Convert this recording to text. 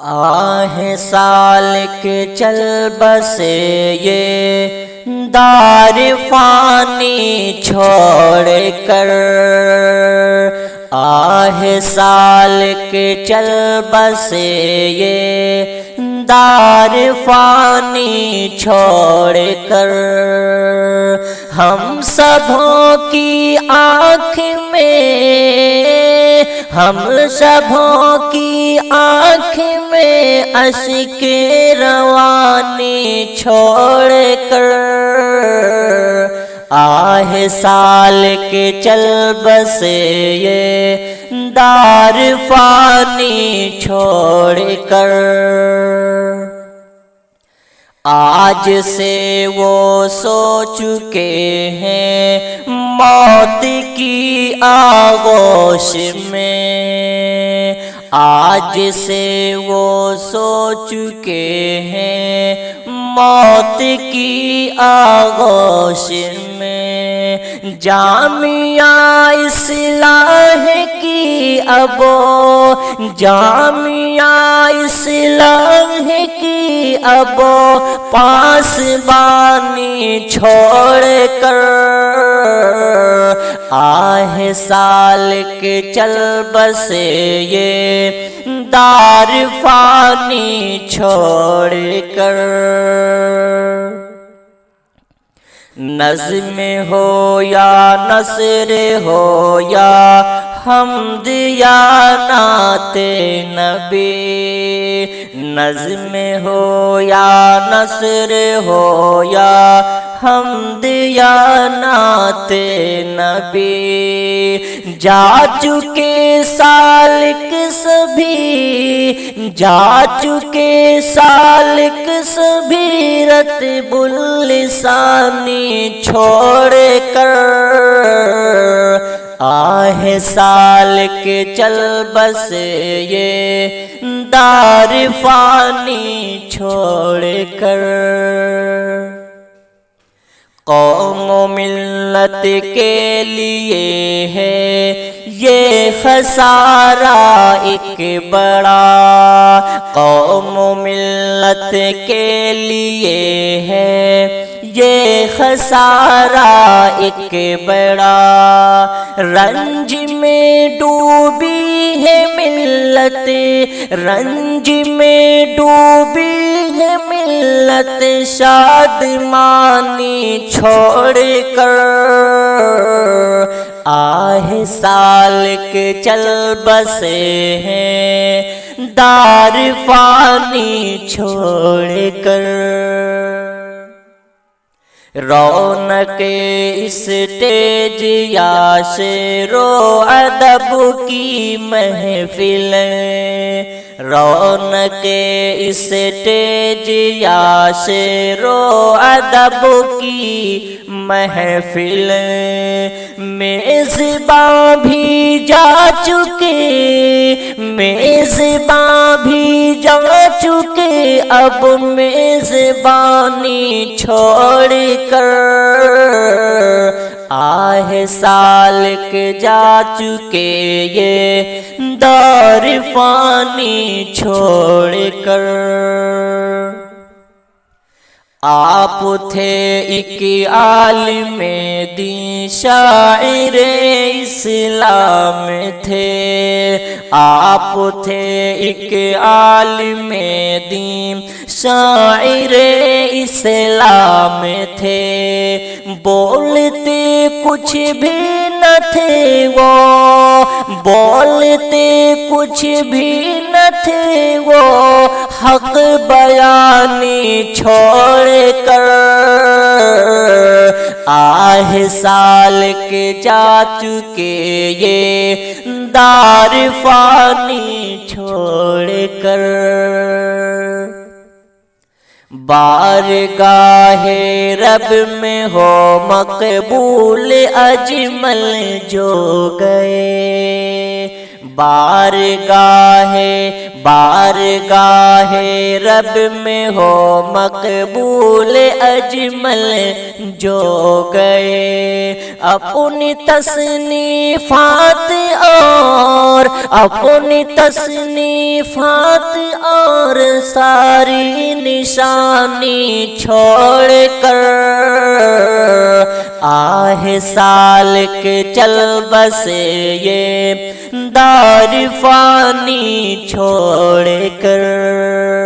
آہ سالک چل بسے یہ دار فانی چھوڑ کر، آہ سالک چل بسے یہ دار فانی چھوڑ کر، ہم سبوں کی آنکھ میں، ہم سبوں کی آنکھ میں اشک روانی چھوڑ کر، آہ سالک چل بسے یہ دار فانی چھوڑ کر، آج سے وہ سو چکے ہیں موت کی آغوش میں، آج سے وہ سو چکے ہیں موت کی آغوش میں، جامعہ اصلاح کی ابو، جامعہ اصلاح کی ابو پاسبانی چھوڑ کر، آہ سالک چل بسے یہ دار فانی چھوڑ کر، نظم ہو یا نثر ہو یا حمد یا نعت نبی، نظم ہو یا نثر ہو یا حمد یا نعت نبی، جا چکے سالک سبھی، جا چکے سالک سبھی رطب اللسانی چھوڑ کر، آہ سالک چل بسے یہ دار فانی چھوڑ کر، قوم و ملت کے لیے ہے یہ خسارہ ایک بڑا، قوم و ملت کے لیے ہے یہ خسارہ ایک بڑا، رنج میں ڈوبی ہے ملت، رنج میں ڈوبی ہے ملت شادمانی چھوڑ کر، آہ سالک چل بسے ہیں دار فانی چھوڑ کر، رونق اسٹیج یا شعر و ادب کی محفل، رونق اسٹیج یا شعر و ادب کی محفل، میزباں بھی جا چکے، میزباں بھی جا چکے اب میزبانی چھوڑ کر، آہ سالک جا چکے یہ دار فانی چھوڑ کر، آپ تھے ایک عالم دین شاعر اسلام تھے، آپ تھے ایک عالم دین شاعر اسلام تھے، بولتے کچھ بھی نہ تھے وہ، بولتے کچھ بھی نہ تھے وہ، حق بیانی چھوڑ کر، آہ سالک جا چکے یہ دار فانی چھوڑ کر، بارگاہ رب میں ہو مقبول اجمل جو گئے، بارگاہ رب میں ہو مقبول اجمل جو گئے، اپنی تصنیفات اور اپنی تصنیفات ساری نشانی چھوڑ کر، آہ سالک چل بسے یہ دار فانی چھوڑ کر۔